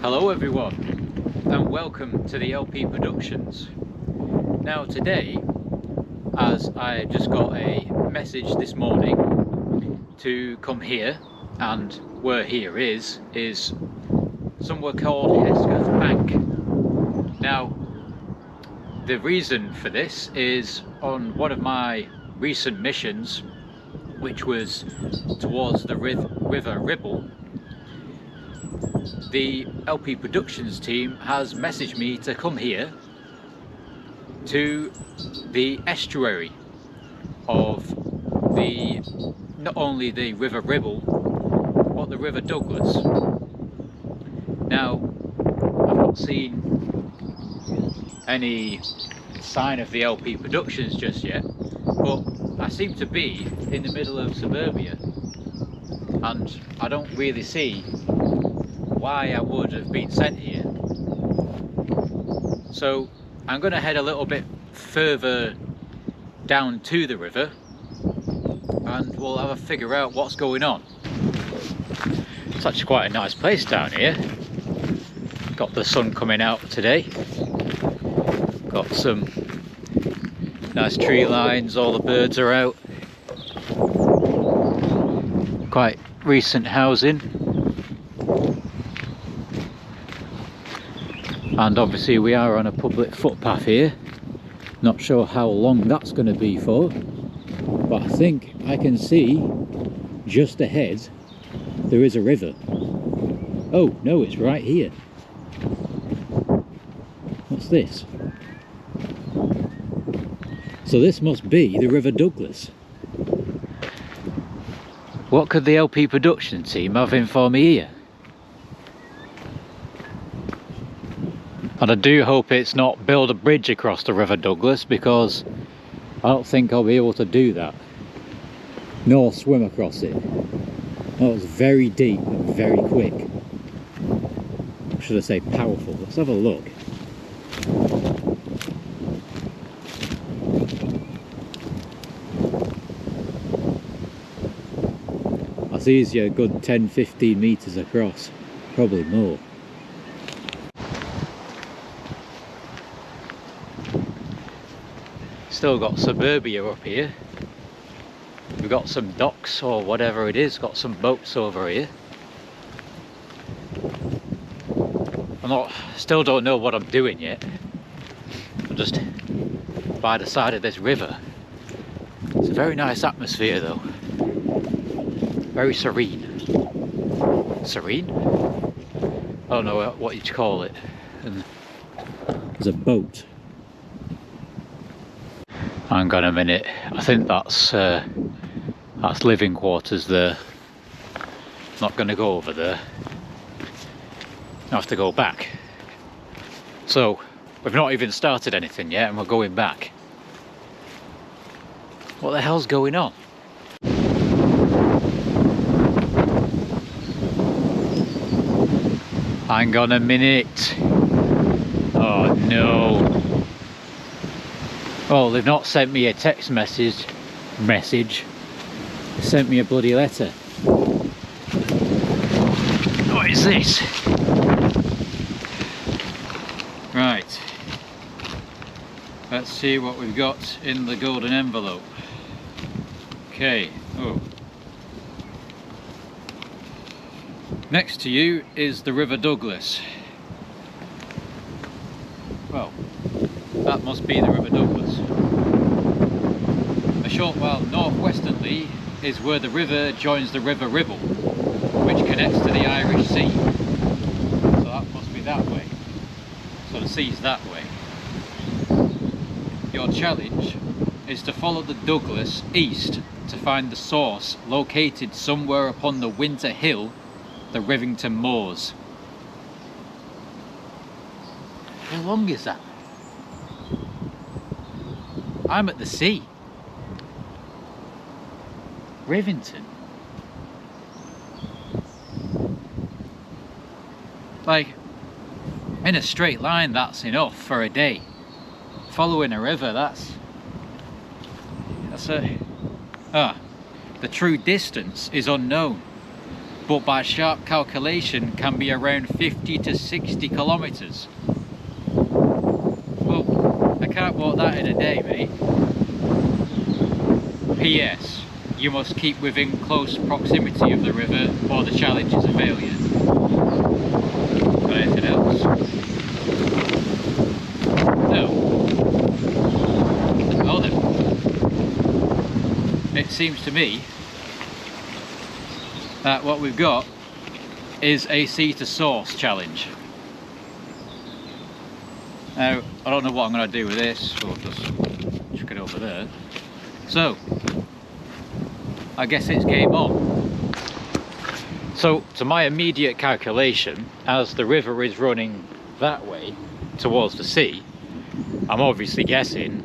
Hello everyone, and welcome to the LP Productions. Now today, as I just got a message this morning to come here, and where here is somewhere called Hesketh Bank. Now, the reason for this is on one of my recent missions, which was towards the River Ribble. The LP Productions team has messaged me to come here to the estuary of not only the River Ribble but the River Douglas. Now, I've not seen any sign of the LP Productions just yet, but I seem to be in the middle of suburbia and I don't really see why I would have been sent here. So I'm going to head a little bit further down to the river and we'll have a figure out what's going on. It's actually quite a nice place down here. Got the sun coming out today. Got some nice tree lines, all the birds are out. Quite recent housing. And obviously we are on a public footpath here. Not sure how long that's going to be for, but I think I can see just ahead there is a river. Oh no, it's right here. What's this? So this must be the River Douglas. What could the LP production team have in for me here? And I do hope it's not build a bridge across the River Douglas, because I don't think I'll be able to do that. Nor swim across it. That was very deep and very quick. Or should I say powerful? Let's have a look. That's easier, a good 10-15 metres across. Probably more. Still got suburbia up here. We've got some docks or whatever it is, got some boats over here. Still don't know what I'm doing yet. I'm just by the side of this river. It's a very nice atmosphere though. Very serene. Serene? I don't know what you'd call it. And there's a boat. Hang on a minute, I think that's living quarters there. Not going to go over there. I have to go back. So, we've not even started anything yet and we're going back. What the hell's going on? Hang on a minute. Oh no. Oh, they've not sent me a text message. They sent me a bloody letter. What is this? Right. Let's see what we've got in the golden envelope. Okay. Oh. Next to you is the River Douglas. Well, that must be the River Douglas. A short while northwesternly is where the river joins the River Ribble, which connects to the Irish Sea. So that must be that way. So the sea's that way. Your challenge is to follow the Douglas east to find the source located somewhere upon the winter hill, the Rivington Moors. How long is that? I'm at the sea. Rivington. Like, in a straight line that's enough for a day. Following a river, that's the true distance is unknown. but by sharp calculation can be around 50 to 60 kilometres. Well, I can't walk that in a day, mate. P.S. You must keep within close proximity of the river or the challenge is a failure. Got anything else? No. Well then. It seems to me that what we've got is a sea to source challenge. Now, I don't know what I'm going to do with this, so I'll just chuck it over there. So, I guess it's game on. So, to my immediate calculation, as the river is running that way towards the sea, I'm obviously guessing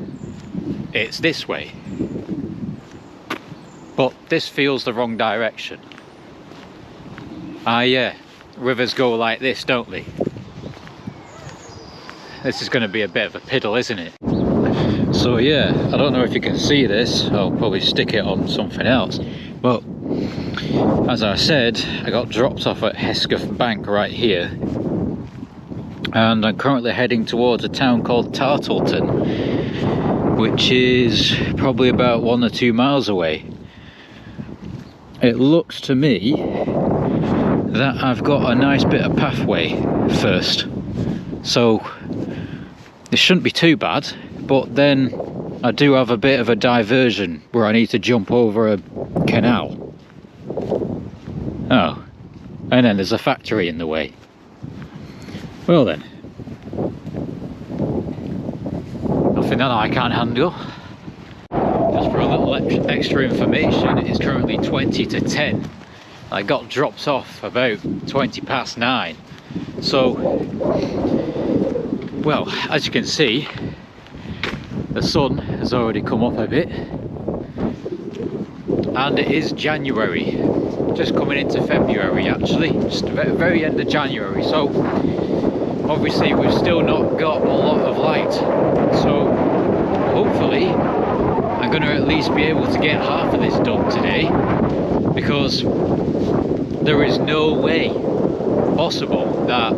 it's this way. But this feels the wrong direction. Ah yeah, rivers go like this, don't they? This is going to be a bit of a piddle, isn't it? So yeah, I don't know if you can see this. I'll probably stick it on something else. But as I said, I got dropped off at Hesketh Bank right here. And I'm currently heading towards a town called Tartleton, which is probably about 1 or 2 miles away. It looks to me that I've got a nice bit of pathway first, so this shouldn't be too bad. But then I do have a bit of a diversion where I need to jump over a canal. Oh, and then there's a factory in the way. Well then, nothing that I can't handle. Just for a little extra information, it is currently 20 to 10. I got dropped off about 20 past 9. So, well, as you can see, the sun has already come up a bit. And it is January. Just coming into February actually. Just the very end of January. So, obviously we've still not got a lot of light. So, hopefully, I'm going to at least be able to get half of this done today, because there is no way possible that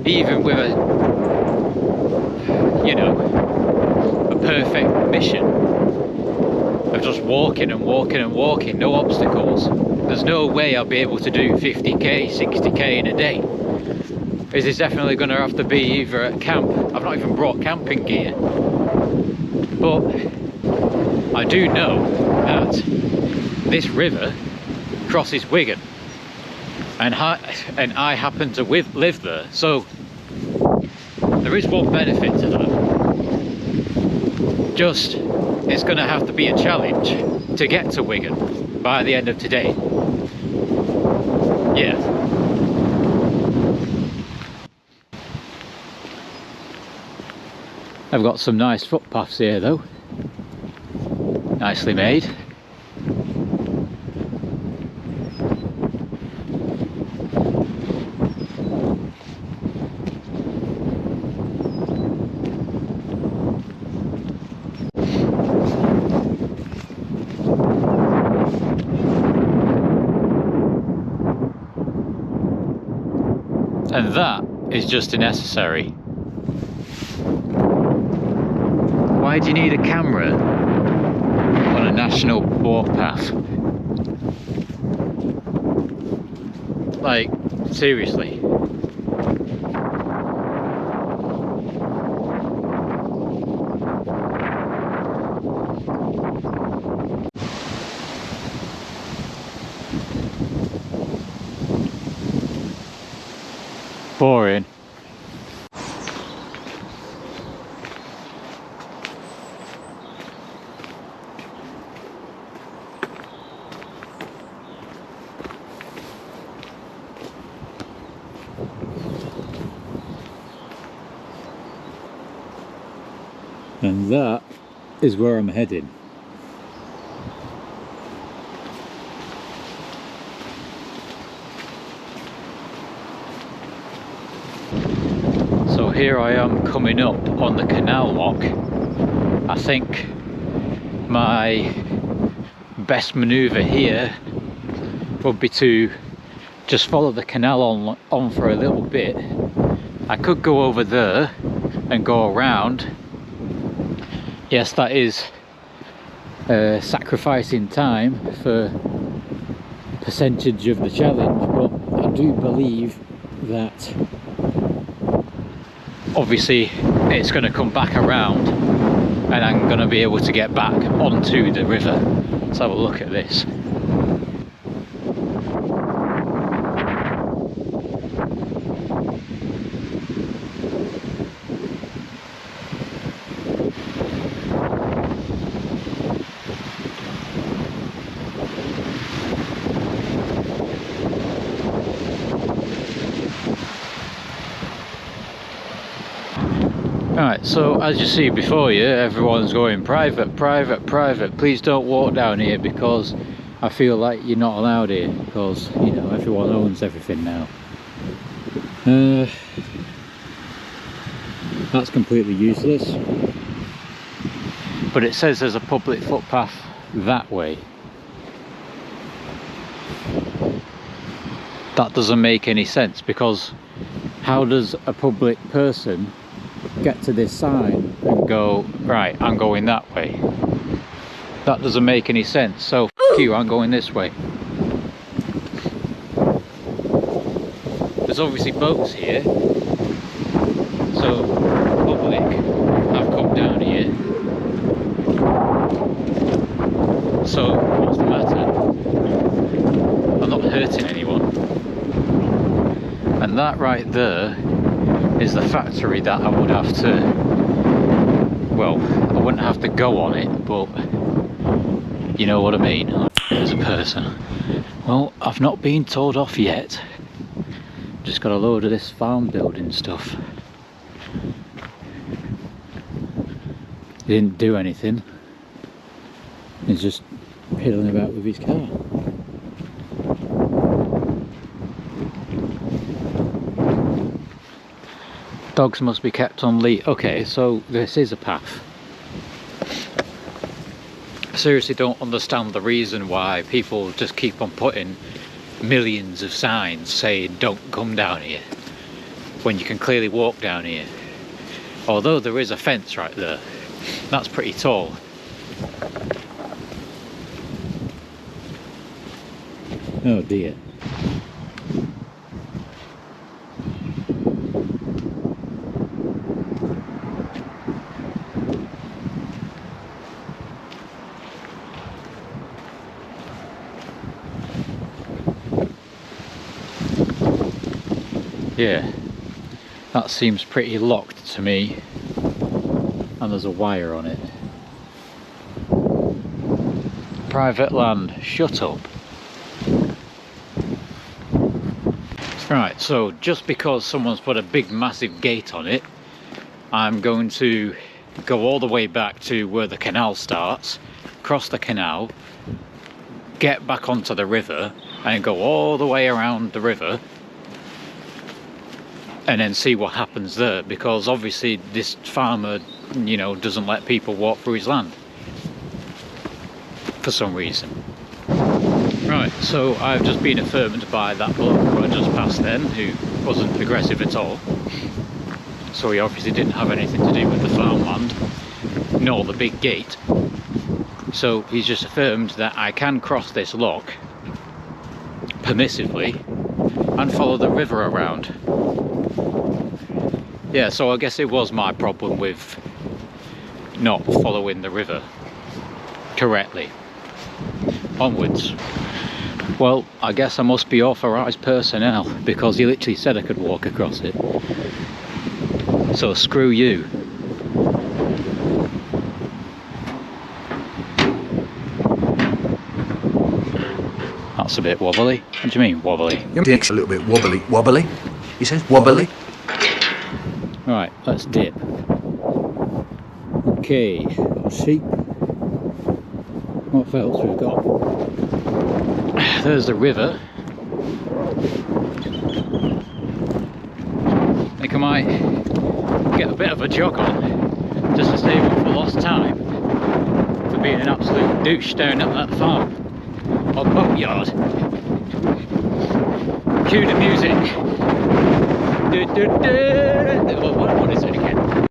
even with a, you know, a perfect mission of just walking and walking and walking, no obstacles, there's no way I'll be able to do 50k, 60k in a day. This is definitely going to have to be either at camp. I've not even brought camping gear, but I do know that this river crosses Wigan, and I happen to live there, so there is one benefit to that. Just, it's going to have to be a challenge to get to Wigan by the end of today. Yeah. I've got some nice footpaths here though. Nicely made. And that is just an estuary. Why do you need a camera on a national warpath? Like, seriously. Boring. And that is where I'm heading. So here I am coming up on the canal lock. I think my best manoeuvre here would be to just follow the canal on for a little bit. I could go over there and go around. Yes, that is sacrificing time for percentage of the challenge, but I do believe that obviously it's going to come back around and I'm going to be able to get back onto the river. Let's have a look at this. Right, so as you see before you, everyone's going private, private, private. Please don't walk down here because I feel like you're not allowed here because, you know, everyone owns everything now. That's completely useless. But it says there's a public footpath that way. That doesn't make any sense because how does a public person get to this sign and go, right, I'm going that way? That doesn't make any sense. So f you, I'm going this way. There's obviously boats here, so public have come down here. So what's the matter? I'm not hurting anyone. And that right there is the factory that I would have to, well, I wouldn't have to go on it, but you know what I mean, as a person. Well, I've not been told off yet. Just got a load of this farm building stuff. He didn't do anything. He's just piddling about with his car. Dogs must be kept on leash. Okay, so this is a path. I seriously don't understand the reason why people just keep on putting millions of signs saying don't come down here when you can clearly walk down here. Although there is a fence right there. That's pretty tall. Oh dear. Yeah, that seems pretty locked to me, and there's a wire on it. Private land, shut up. Right, so just because someone's put a big massive gate on it, I'm going to go all the way back to where the canal starts, cross the canal, get back onto the river, and go all the way around the river, and then see what happens there, because obviously this farmer, you know, doesn't let people walk through his land for some reason. Right, so I've just been affirmed by that bloke who I just passed then, who wasn't aggressive at all. So he obviously didn't have anything to do with the farmland, nor the big gate. So he's just affirmed that I can cross this lock permissively and follow the river around. Yeah, so I guess it was my problem with not following the river correctly. Onwards. Well, I guess I must be authorised personnel because he literally said I could walk across it. So screw you. That's a bit wobbly. What do you mean, wobbly? Your dick's a little bit wobbly. Wobbly? He says wobbly. Right, let's dip. Okay, sheep. What else we've got? There's the river. I think I might get a bit of a jog on, just to save up for lost time, for being an absolute douche down at that farm, or boatyard. Cue the music. What is it again?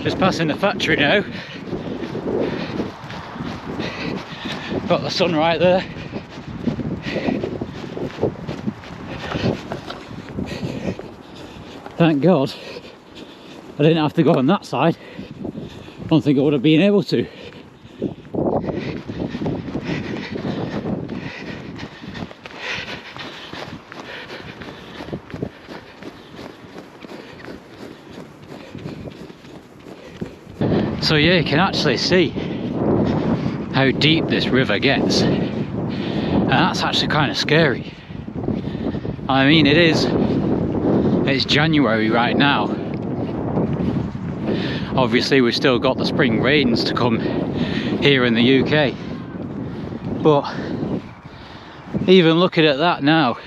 Just passing the factory now. Got the sun right there. Thank God I didn't have to go on that side. I don't think I would have been able to. So yeah, you can actually see how deep this river gets, and that's actually kind of scary. I mean, it's January right now. Obviously we've still got the spring rains to come here in the UK, but even looking at that now,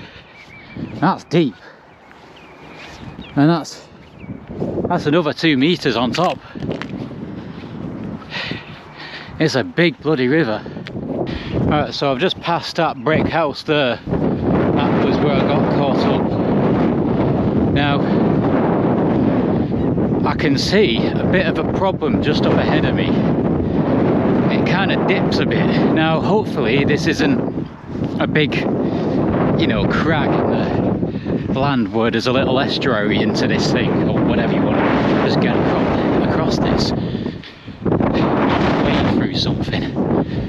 that's deep, and that's another 2 meters on top. It's a big bloody river. Alright, so I've just passed that brick house there. That was where I got caught up. Now, I can see a bit of a problem just up ahead of me. It kind of dips a bit. Now, hopefully this isn't a big, you know, crag in the land where there's a little estuary into this thing, or whatever you want to just get across this. Something,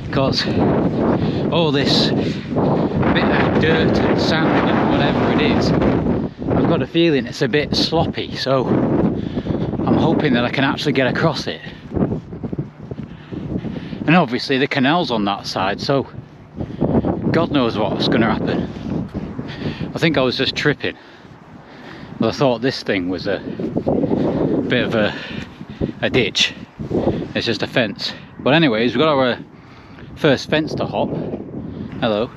because all this bit of dirt and sand and whatever it is, I've got a feeling it's a bit sloppy, so I'm hoping that I can actually get across it. And obviously the canal's on that side, so God knows what's going to happen. I think I was just tripping, but I thought this thing was a bit of a ditch. It's just a fence. But anyways, we've got our first fence to hop. Hello.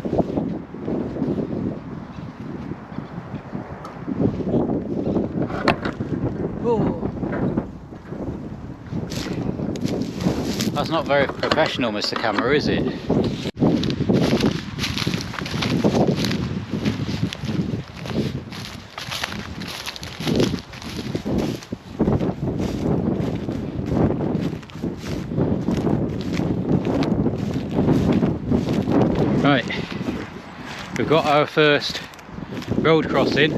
Oh. That's not very professional, Mr. Camera, is it? Right, we've got our first road crossing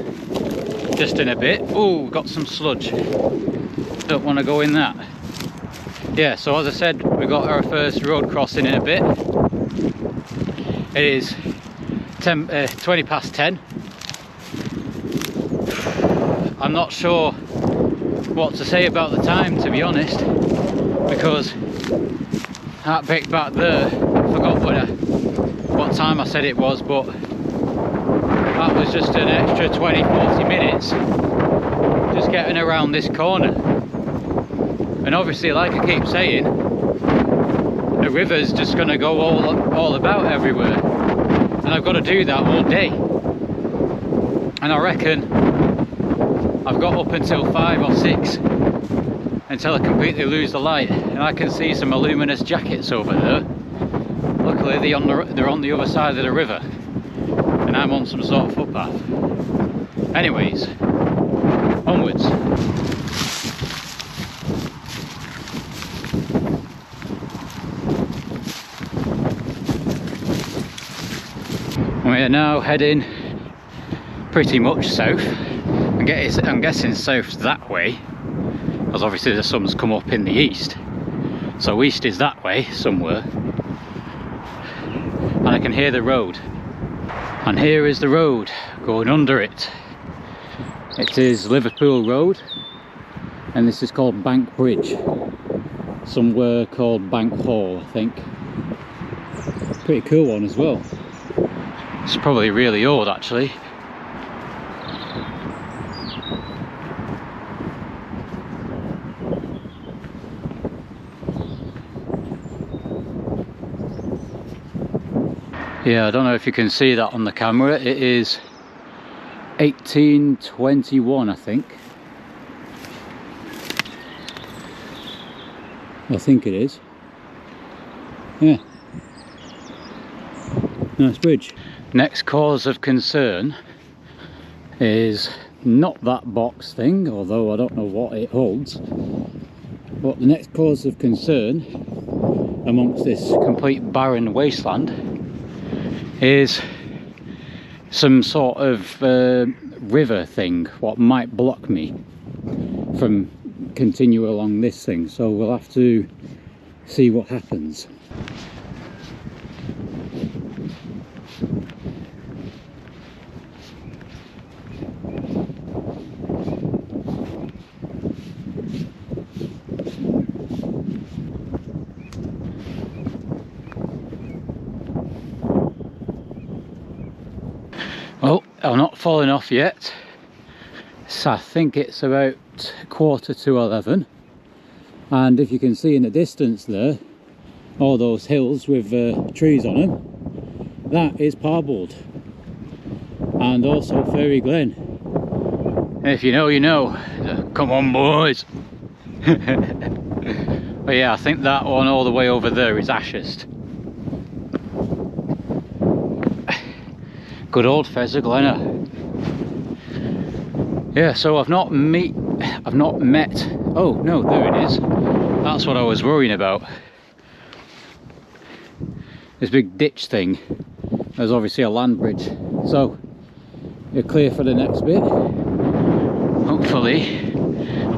just in a bit. Oh, got some sludge. Don't want to go in that. Yeah, so as I said, we got our first road crossing in a bit. It is 20 past 10. I'm not sure what to say about the time, to be honest, because that bit back there, I forgot what time I said it was, but that was just an extra 20-40 minutes just getting around this corner. And obviously, like I keep saying, the river's just going to go all about everywhere, and I've got to do that all day. And I reckon I've got up until 5 or 6 until I completely lose the light. And I can see some luminous jackets over there. Luckily they're on the other side of the river, and and I'm on some sort of footpath. Anyways, onwards. We are now heading pretty much south. I'm guessing south that way, because obviously the sun's come up in the east. So east is that way somewhere. And I can hear the road. And here is the road going under it. It is Liverpool Road, and this is called Bank Bridge. Somewhere called Bank Hall, I think. Pretty cool one as well. It's probably really old actually. Yeah, I don't know if you can see that on the camera. It is 1821, I think. I think it is. Yeah. Nice bridge. Next cause of concern is not that box thing, although I don't know what it holds. But the next cause of concern amongst this complete barren wasteland is some sort of river thing, what might block me from continue along this thing. So we'll have to see what happens. Well, I'm not falling off yet. So I think it's about 11:15, and if you can see in the distance there, all those hills with trees on them, that is Parbold, and also Fairy Glen. If you know, you know. Come on, boys. But yeah, I think that one all the way over there is Ashurst. Good old Fairy Glen. Yeah, so I've not met. Oh no, there it is. That's what I was worrying about. This big ditch thing. There's obviously a land bridge. So you're clear for the next bit. Hopefully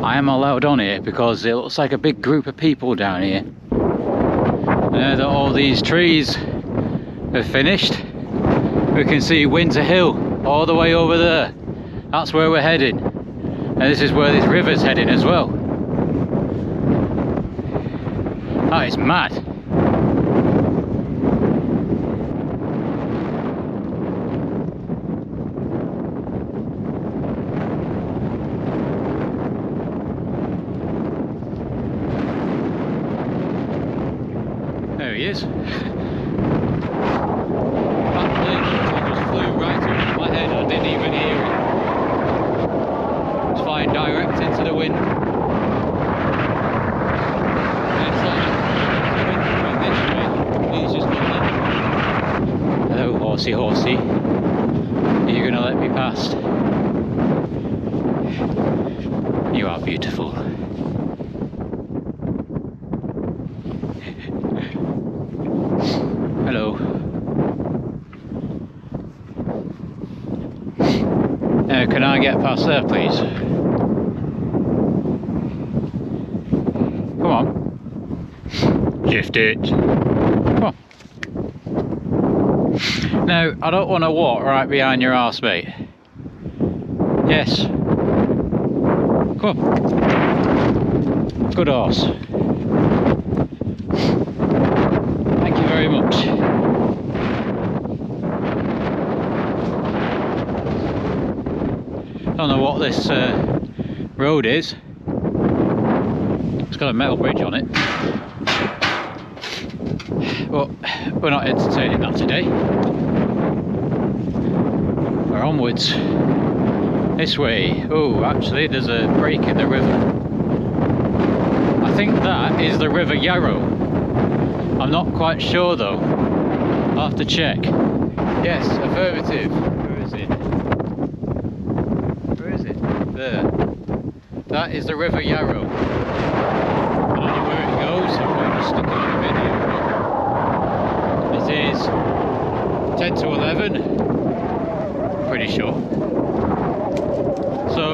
I am allowed on here, because it looks like a big group of people down here. Now that all these trees have finished, we can see Winter Hill all the way over there. That's where we're heading, and this is where this river's heading as well. That is mad. There he is. That plane just flew right over my head. I didn't even hear it. It's flying direct into the wind. And it's like the wind coming this way. He's just gone that. Hello, horsey, horsey. Are you going to let me past? You are beautiful. Hello. Now, can I get past there, please? Come on. Shift it. Come on. Now, I don't want to walk right behind your arse, mate. Yes. Come on. Good horse. Thank you very much. Don't know what this road is. It's got a metal bridge on it. But we're not entertaining that today. We're onwards. This way. Oh, actually there's a break in the river. I think that is the River Yarrow. I'm not quite sure though. I'll have to check. Yes, affirmative. Where is it? Where is it? There. That is the River Yarrow. I don't know where it goes, so I'm just sticking on a video. It is 10 to 11. Pretty sure. So,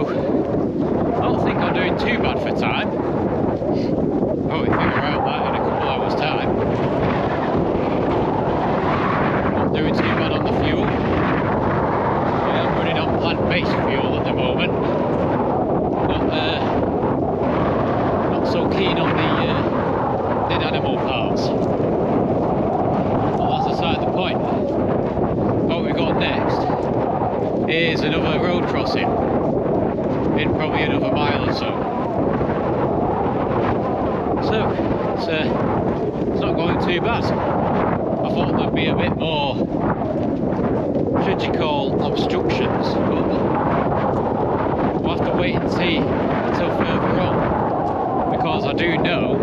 I don't think I'm doing too bad for time. Probably figure out that in a couple hours time. Not doing too bad on the fuel. I'm running on plant-based fuel at the moment. Not so keen on the dead animal parts. Well, that's aside the point. What we've got next is another road crossing in probably another mile or so. So it's not going too bad. I thought there'd be a bit more, should you call, obstructions, but we'll have to wait and see until further on, because I do know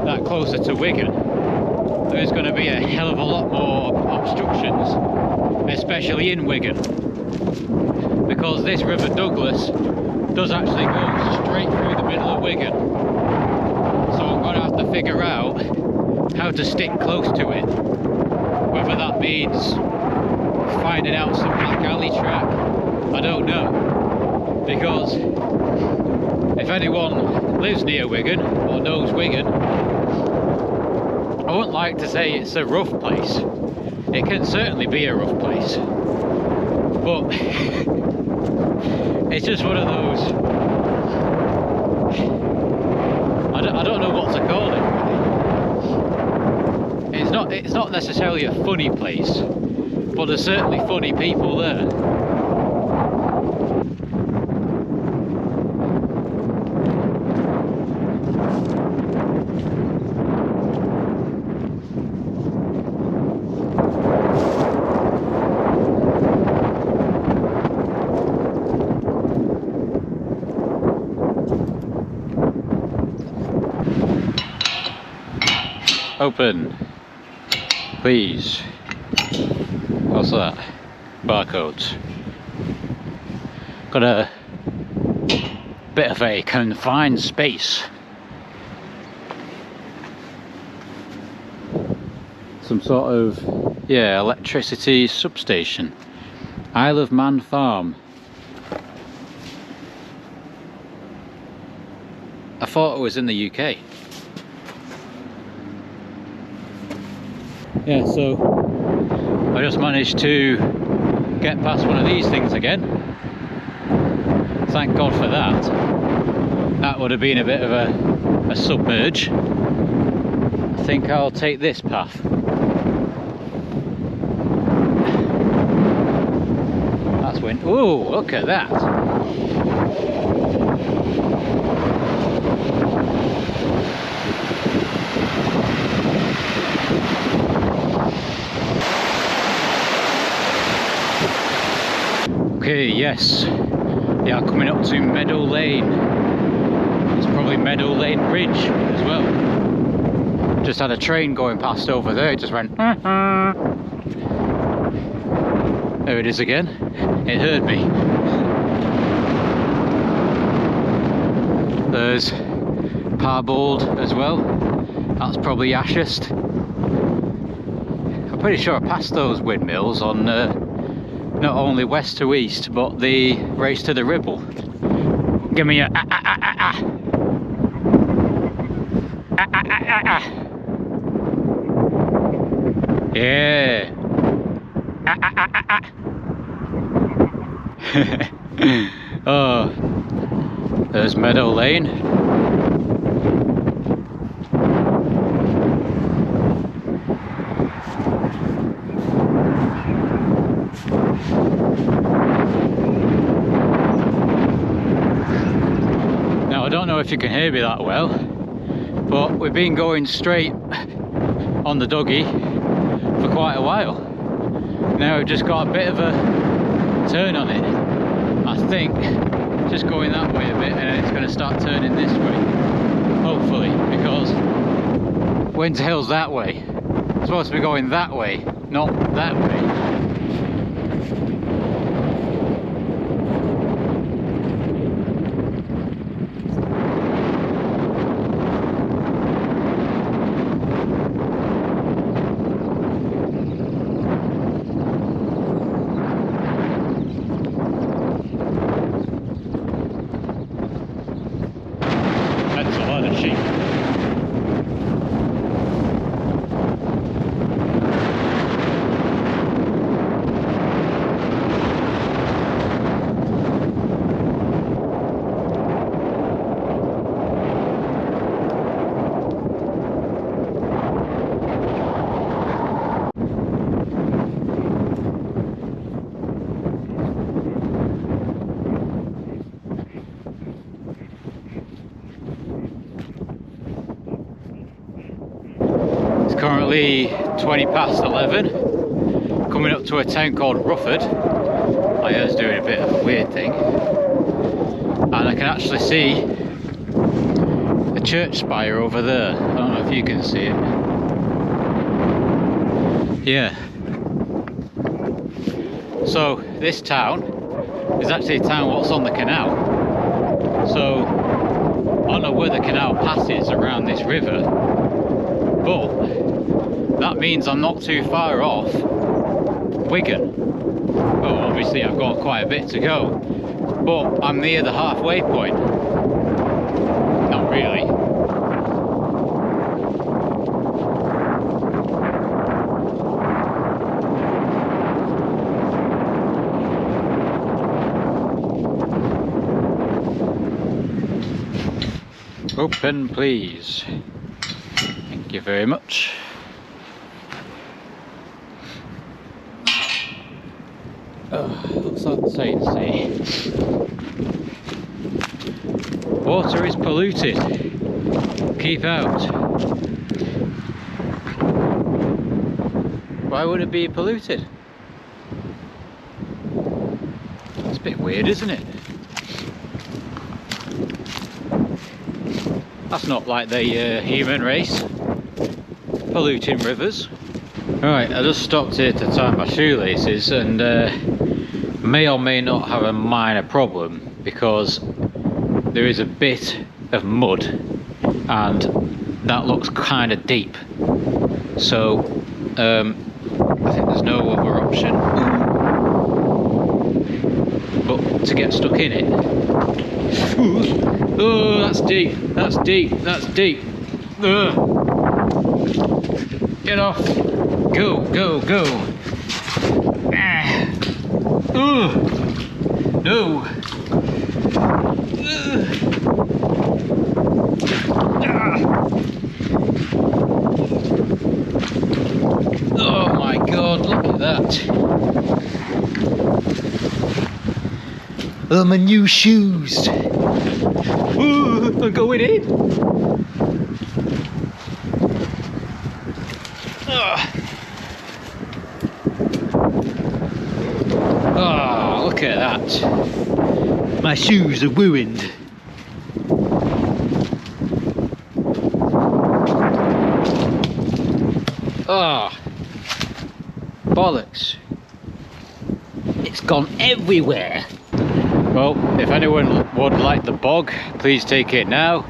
that closer to Wigan there's going to be a hell of a lot more obstructions, especially in Wigan, because this River Douglas does actually go straight through the middle of Wigan. So I'm going to have to figure out how to stick close to it, whether that means finding out some back alley track, I don't know, because if anyone lives near Wigan or knows Wigan, I wouldn't like to say it's a rough place. It can certainly be a rough place, but it's just one of those, I don't know what to call it. It's not necessarily a funny place, but there's certainly funny people there. Open, please. What's that? Barcodes. Got a bit of a confined space. Some sort of, yeah, electricity substation. Isle of Man Farm. I thought it was in the UK. Yeah, so I just managed to get past one of these things again. Thank God for that. That would have been a bit of a submerge. I think I'll take this path. That's wind. Oh, look at that. Okay, yes, yeah, coming up to Meadow Lane. It's probably Meadow Lane Bridge as well. Just had a train going past over there, it just went. There it is again, it heard me. There's Parbold as well, that's probably Ashurst. I'm pretty sure I passed those windmills on not only west to east, but the race to the Ribble. Give me a yeah. Oh, there's Meadow Lane. Now I don't know if you can hear me that well, but we've been going straight on the doggy for quite a while. Now we've just got a bit of a turn on it. I think just going that way a bit and then it's going to start turning this way, hopefully, because Winds Hill's that way, supposed to be going that way, not that way. That's a lot of sheep. Currently 20 past 11, coming up to a town called Rufford. My hair's doing a bit of a weird thing, and I can actually see a church spire over there. I don't know if you can see it. Yeah. So this town is actually a town what's on the canal. So I don't know where the canal passes around this river, but that means I'm not too far off Wigan. Well, obviously I've got quite a bit to go, but I'm near the halfway point. Not really. Open, please. Thank you very much. Looks like the sign say water is polluted, keep out. Why would it be polluted? It's a bit weird, isn't it? That's not like the human race polluting rivers. Right, I just stopped here to tie my shoelaces, and may or may not have a minor problem because there is a bit of mud and that looks kind of deep. So I think there's no other option but to get stuck in it. Oh, that's deep, that's deep, that's deep. Get off. Go, go, go. Ah. No. Ah. Oh my God, look at that. Oh, my new shoes. Ooh, I'm going in. Oh, look at that. My shoes are ruined. Oh, bollocks. It's gone everywhere. Well, if anyone would like the bog, please take it now.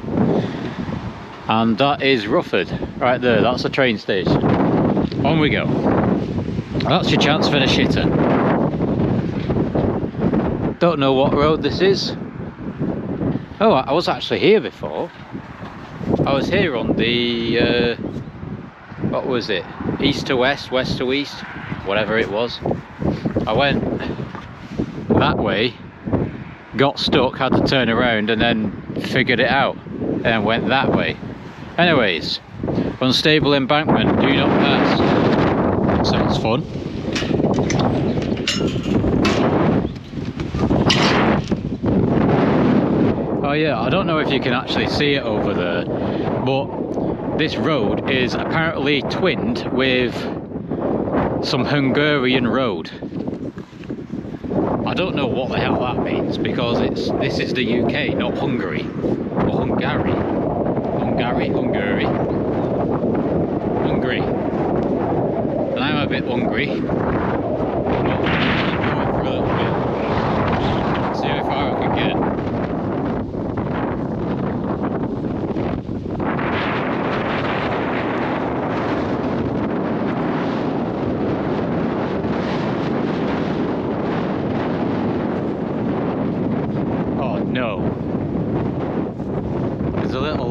And that is Rufford. Right there, that's the train station. On we go. That's your chance for the shitter. Don't know what road this is. Oh, I was actually here before. I was here on the, what was it? East to west, west to east, whatever it was. I went that way, got stuck, had to turn around and then figured it out and went that way. Anyways, unstable embankment, do not pass. Sounds fun. Oh yeah, I don't know if you can actually see it over there, but this road is apparently twinned with some Hungarian road. I don't know what the hell that means because this is the UK, not Hungary or Hungary. Hungary. bit hungry. But I'm gonna keep going for a little bit. See how far I can get. Oh no. There's a little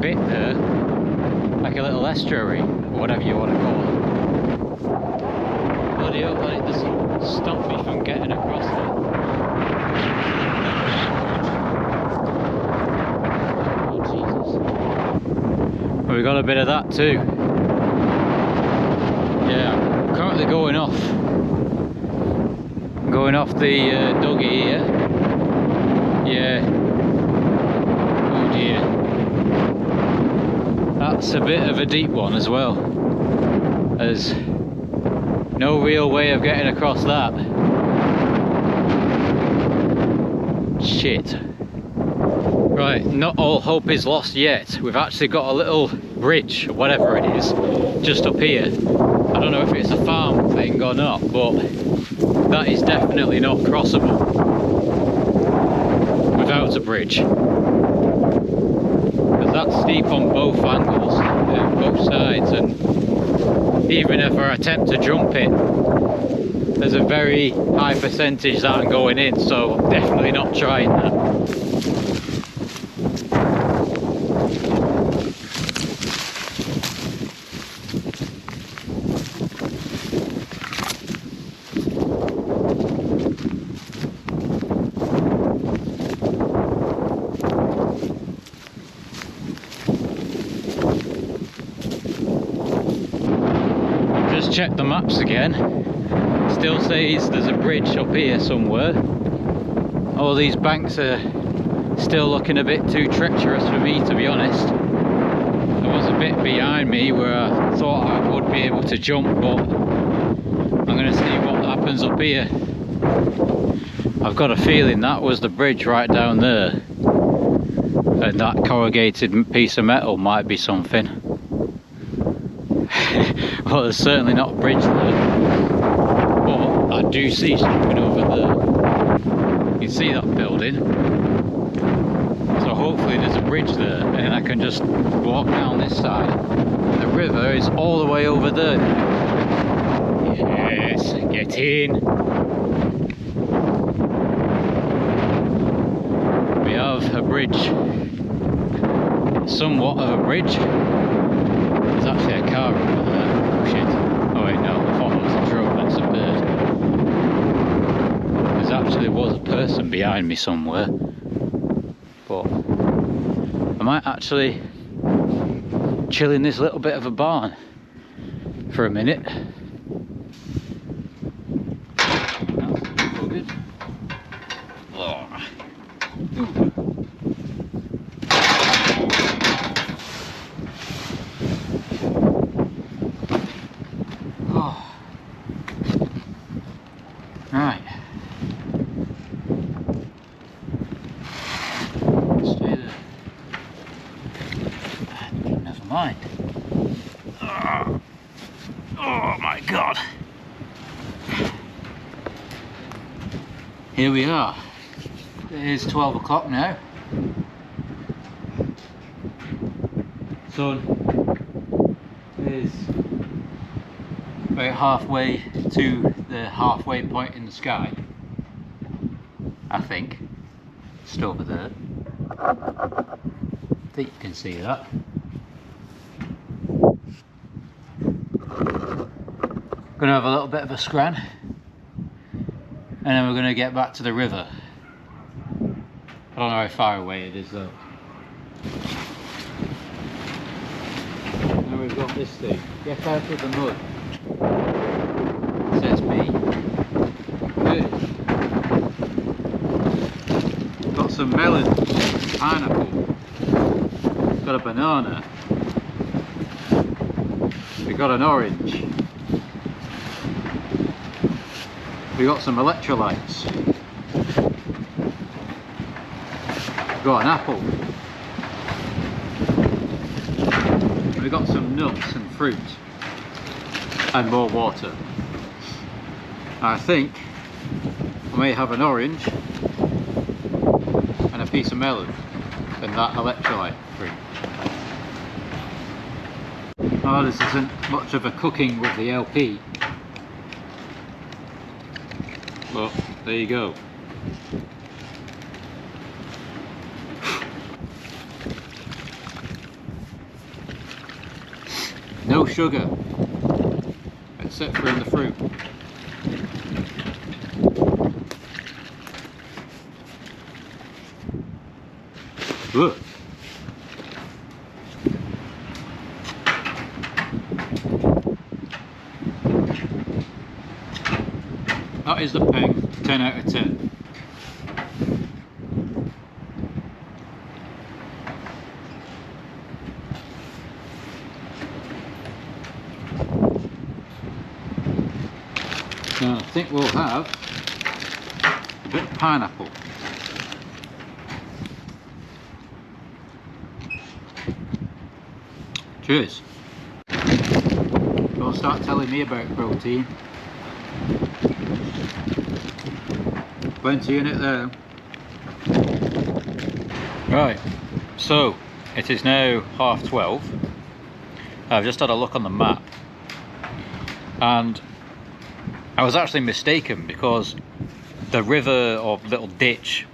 bit there, like a little estuary, or whatever you want to call it. Bloody hope that it doesn't stop me from getting across there. Oh Jesus. Well, we got a bit of that too. Yeah, I'm currently going off the duggy here. Yeah. Oh dear. That's a bit of a deep one as well. There's no real way of getting across that. Shit. Right, not all hope is lost yet. We've actually got a little bridge, or whatever it is, just up here. I don't know if it's a farm thing or not, but that is definitely not crossable without a bridge. Because that's steep on both angles, both sides, and even if I attempt to jump it, there's a very high percentage that I'm going in, so I'm definitely not trying that. Check the maps again. Still says there's a bridge up here somewhere. All these banks are still looking a bit too treacherous for me, to be honest. There was a bit behind me where I thought I would be able to jump, but I'm going to see what happens up here. I've got a feeling that was the bridge right down there, and that corrugated piece of metal might be something. Well, there's certainly not a bridge there, but I do see something over there. You see that building? So hopefully there's a bridge there, and I can just walk down this side. The river is all the way over there. Yes, get in. We have a bridge, somewhat of a bridge. There's actually a car over there. Oh shit. Oh wait, no, I thought it was a truck, that's a bird. There actually was a person behind me somewhere. But I might actually chill in this little bit of a barn for a minute. Right. Stay there. Never mind. Oh my god. Here we are. It is 12 o'clock now. Sun is about halfway to the halfway point in the sky, I think. Just over there. I think you can see that. Gonna have a little bit of a scran, and then we're gonna get back to the river. I don't know how far away it is though. Now we've got this thing. Get out of the mud. Says me. Good. Got some melon, pineapple, got a banana, we got an orange, we got some electrolytes, we got an apple, we got some nuts and fruit. and more water. I think I may have an orange and a piece of melon and that electrolyte drink. Oh, this isn't much of a cooking with the LP, but there you go. No sugar, except for in the fruit. Ugh. That is the peng, 10 out of 10. Now I think we'll have a bit of pineapple. Cheers. Don't start telling me about protein. Plenty in it there. Right, so it is now 12:30. I've just had a look on the map and I was actually mistaken, because the river or little ditch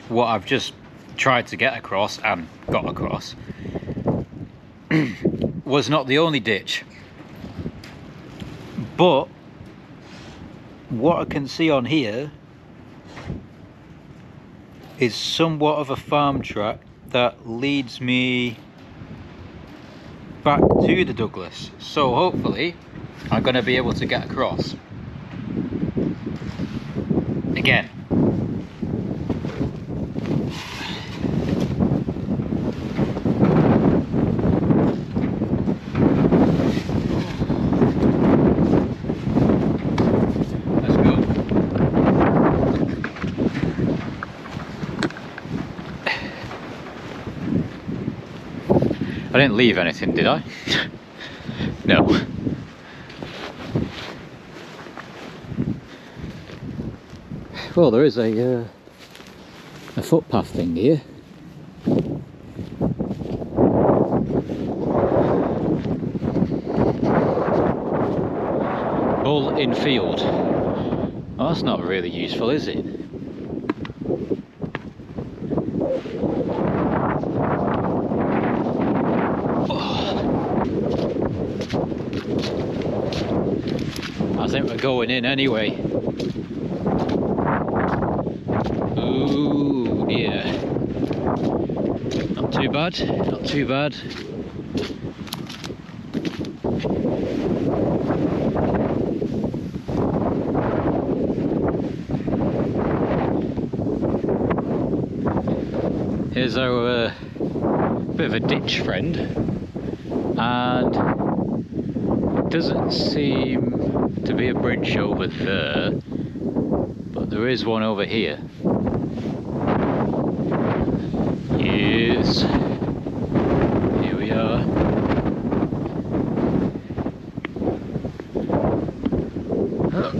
what I've just tried to get across and got across was not the only ditch, but what I can see on here is somewhat of a farm track that leads me back to the Douglas, so hopefully I'm going to be able to get across again. I didn't leave anything, did I? No. Well, there is a footpath thing here. Bull in field. Well, that's not really useful, is it? I think we're going in anyway. Ooh, dear. Not too bad, not too bad. Here's our bit of a ditch friend, and doesn't seem to be a bridge over there, but there is one over here. Yes, here we are. Oh.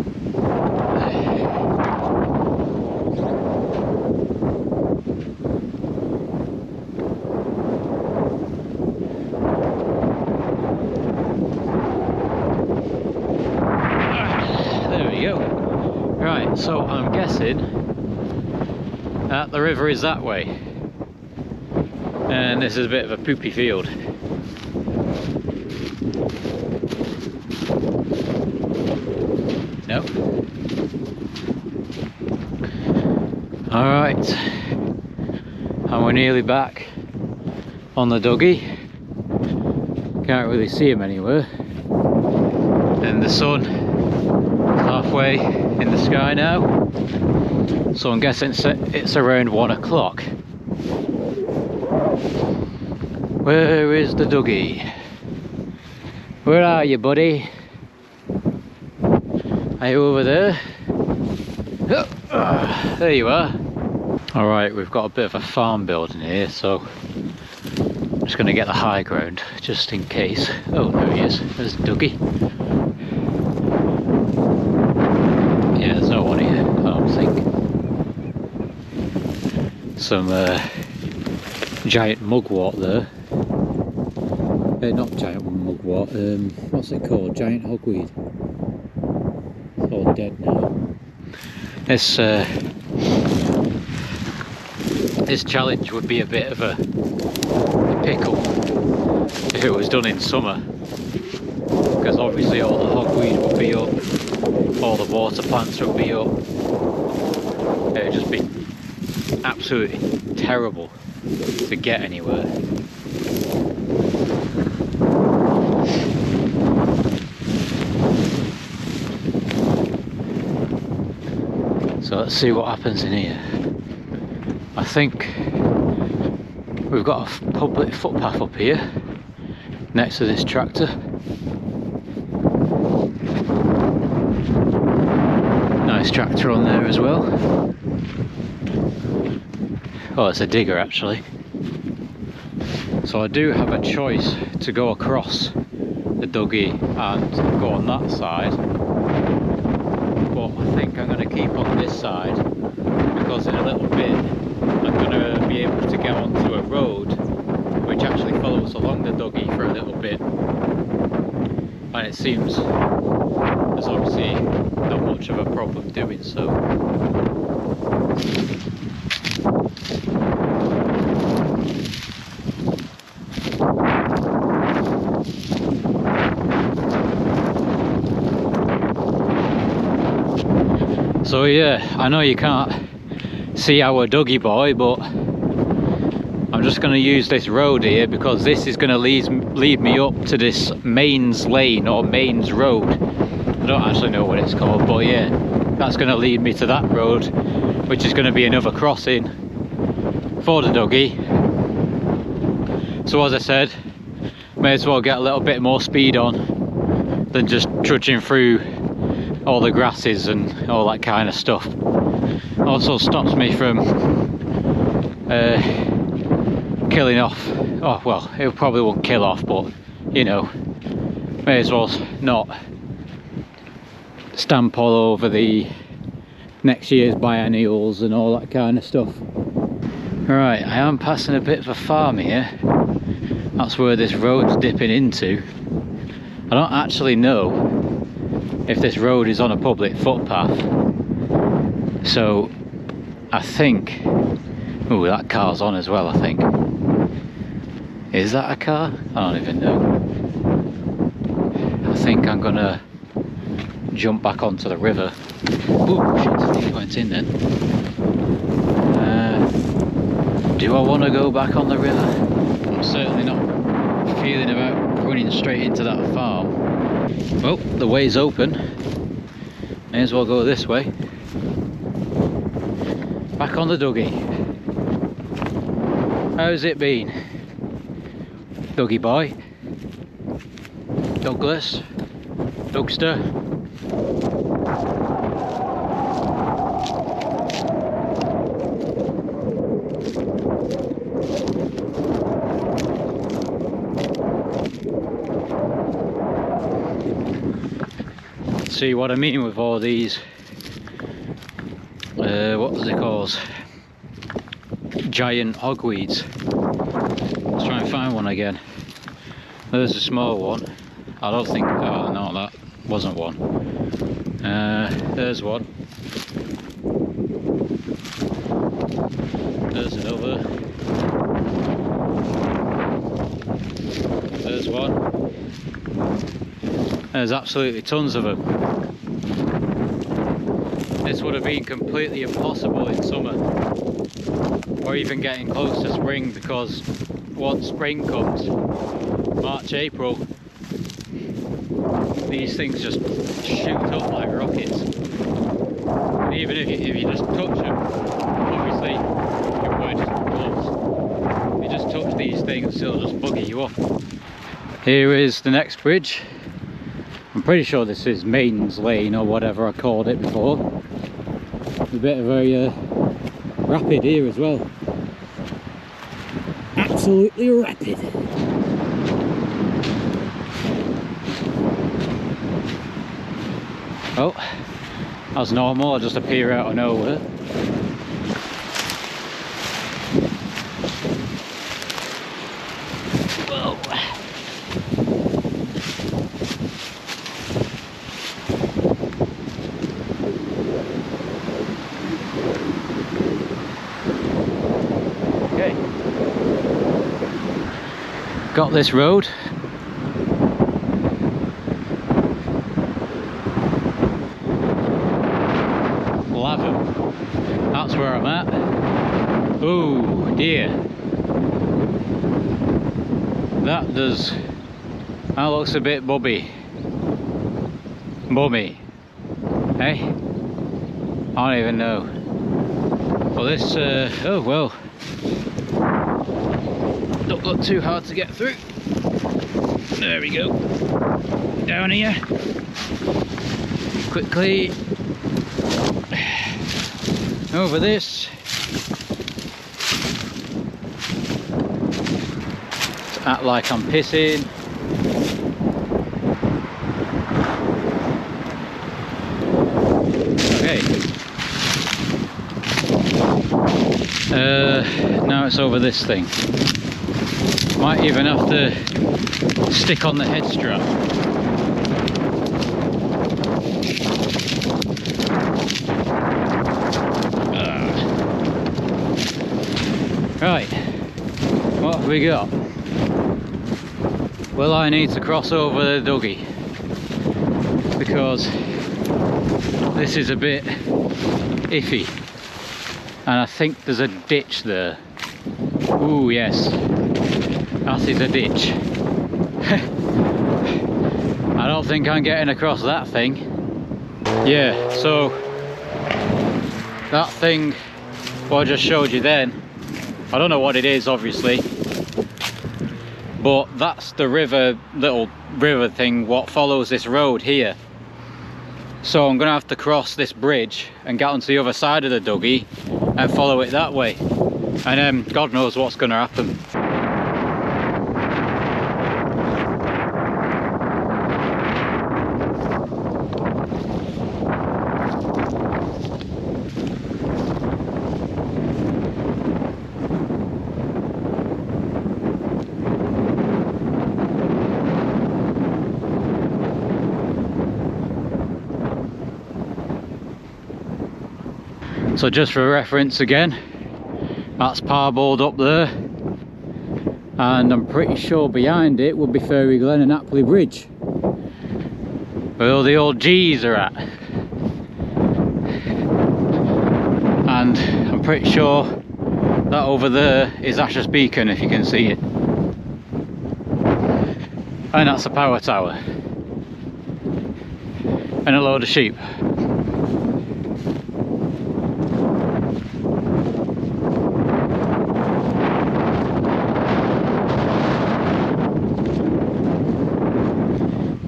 Right, so I'm guessing that the river is that way, and this is a bit of a poopy field. No? Alright, and we're nearly back on the Dougie. Can't really see him anywhere, and the sun halfway in the sky now, so I'm guessing it's around 1 o'clock. Where is the Dougie? Where are you, buddy? Are you over there? Oh, there you are. Alright, we've got a bit of a farm building here, so I'm just going to get the high ground just in case. Oh, there he is. There's Dougie. some giant mugwort there. Not giant mugwort, what's it called? Giant hogweed. It's all dead now. This challenge would be a bit of a pickle if it was done in summer, because obviously all the hogweed would be up, all the water plants would be up. It would just be absolutely terrible to get anywhere. So let's see what happens in here. I think we've got a public footpath up here next to this tractor. Nice tractor on there as well. Oh, it's a digger actually. So I do have a choice to go across the Dougie and go on that side, but I think I'm going to keep on this side because in a little bit I'm going to be able to get onto a road which actually follows along the Dougie for a little bit, and it seems there's obviously not much of a problem doing so. So yeah, I know you can't see our Dougie boy, but I'm just going to use this road here because this is going to lead me up to this Mains Lane or Mains Road. I don't actually know what it's called, but yeah, that's going to lead me to that road, which is going to be another crossing for the Dougie. So as I said, may as well get a little bit more speed on than just trudging through all the grasses and all that kind of stuff. Also stops me from killing off, oh well, it probably won't kill off, but you know, may as well not stamp all over the next year's biennials and all that kind of stuff. Right, I am passing a bit of a farm here. That's where this road's dipping into. I don't actually know if this road is on a public footpath, so I think, oh, that car's on as well, I think. Is that a car? I don't even know. I think I'm gonna jump back onto the river. Ooh, shit, it went in then. Do I want to go back on the river? I'm certainly not feeling about running straight into that farm. Well, the way's open. May as well go this way. Back on the Dougie. How's it been? Dougie boy? Douglas? Dougster? See what I mean with all these what was it called, giant hogweeds. Let's try and find one again. There's a small one. I don't think, oh no, that wasn't one. There's one. There's another. There's one. There's absolutely tons of them. This would have been completely impossible in summer, or even getting close to spring, because once spring comes, March, April, these things just shoot up like rockets. And even if you just touch them, obviously you would, but you just touch these things, it'll just bugger you up. Here is the next bridge. I'm pretty sure this is Mains Lane or whatever I called it before. A bit of a rapid here as well. Absolutely rapid. Oh, as normal, I just appear out of nowhere. got this road. Lavem. That's where I'm at. Oh dear. That looks a bit bummy. Hey? I don't even know. Well, this, oh well. Don't look too hard to get through. There we go. Down here. Quickly. Over this. Act like I'm pissing. Okay. Now it's over this thing. Might even have to stick on the head strap. Right, what have we got? Well, I need to cross over the duggy because this is a bit iffy, and I think there's a ditch there. Ooh, yes, that is a ditch. I don't think I'm getting across that thing. Yeah, so that thing what I just showed you then, I don't know what it is obviously, but that's the little river thing what follows this road here. So I'm gonna have to cross this bridge and get onto the other side of the duggy and follow it that way, and God knows what's gonna happen. So just for reference again, that's Parbold up there, and I'm pretty sure behind it would be Fairy Glen and Apley Bridge, where all the old G's are at. And I'm pretty sure that over there is Asher's Beacon, if you can see it. And that's a power tower. And a load of sheep.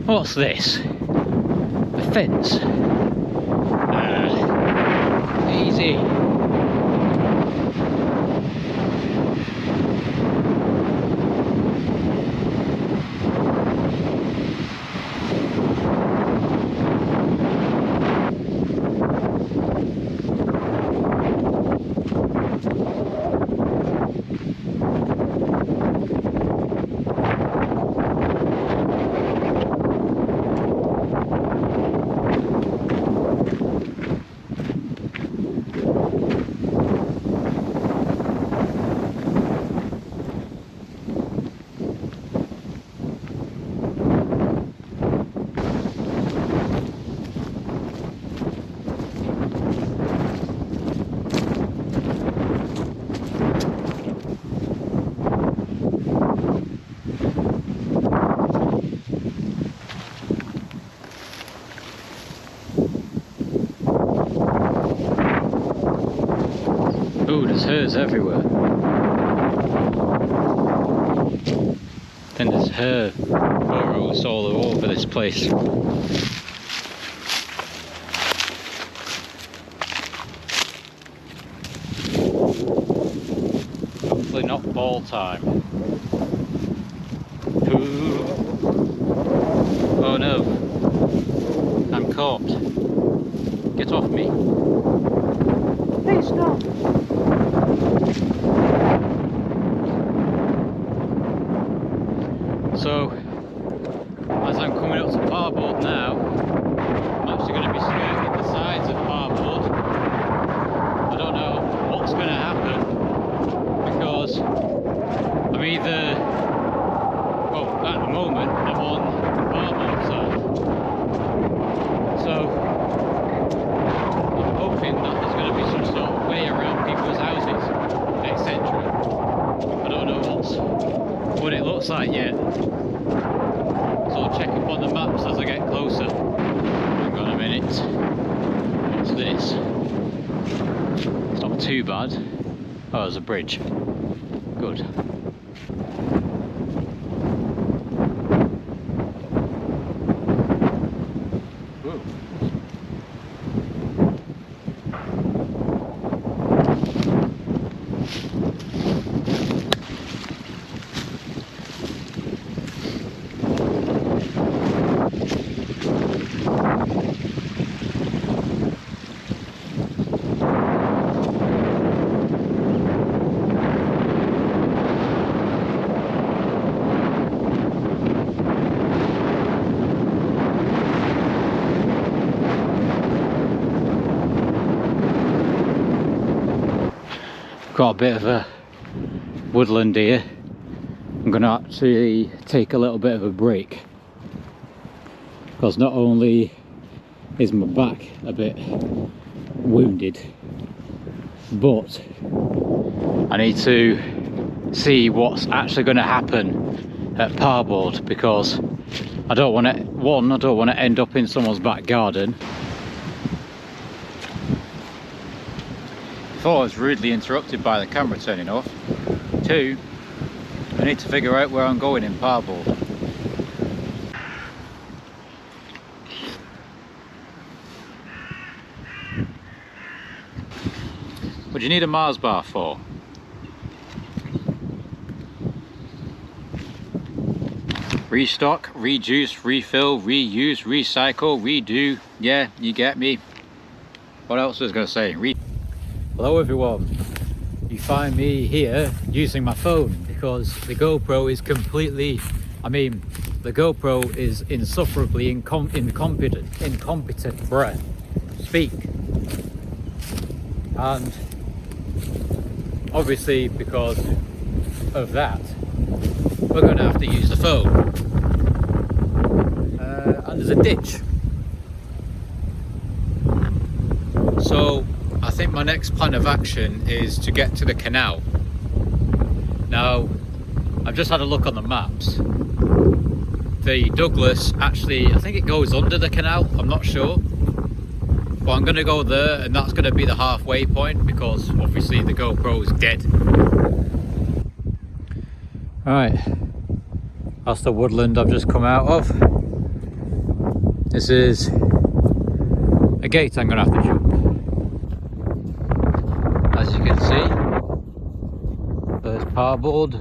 What's this? A fence? Easy. Ooh, there's hers everywhere. Then there's her burrows all over this place. Hopefully not ball time. Ooh. Oh no. I'm caught. Get off me. Please stop. So, as I'm coming up to Parbold now, I'm actually going to be skirting the sides of Parbold. I don't know what's going to happen, because I'm too bad. Oh, there's a bridge. Good. Ooh. Got a bit of a woodland here. I'm going to actually take a little bit of a break because not only is my back a bit wounded, but I need to see what's actually going to happen at Parbold, because I don't want to, I don't want to end up in someone's back garden. Thought I was rudely interrupted by the camera turning off. 2, I need to figure out where I'm going in Parbold. What do you need a Mars bar for? Restock, reduce, refill, reuse, recycle, redo. Yeah, you get me. What else was I going to say? Hello everyone. You find me here using my phone because the GoPro is completely, the GoPro is insufferably incompetent, bruh. Speak. And obviously because of that, we're going to have to use the phone. And there's a ditch. So I think my next plan of action is to get to the canal. Now, I've just had a look on the maps. The Douglas actually, I think it goes under the canal, I'm not sure. But I'm going to go there, and that's going to be the halfway point because obviously the GoPro is dead. Alright, that's the woodland I've just come out of. This is a gate I'm going to have to jump. As you can see, there's Parbold.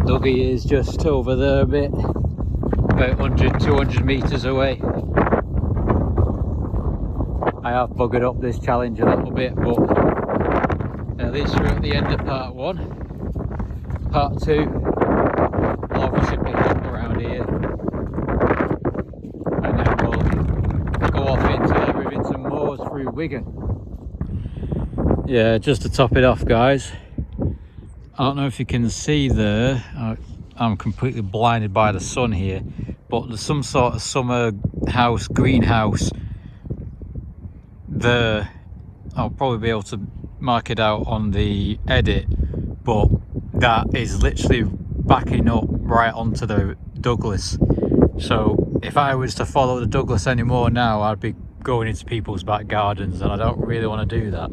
Dougie is just over there a bit, about 100-200 metres away. I have buggered up this challenge a little bit, but at least we're at the end of part 1. Part 2 will obviously pick up around here, and then we'll go off into the Rivington moors through Wigan. Yeah, just to top it off, guys, I don't know if you can see there, I'm completely blinded by the sun here, but there's some sort of summer house, greenhouse there. I'll probably be able to mark it out on the edit, but that is literally backing up right onto the Douglas. So if I was to follow the Douglas anymore now, I'd be going into people's back gardens, and I don't really want to do that.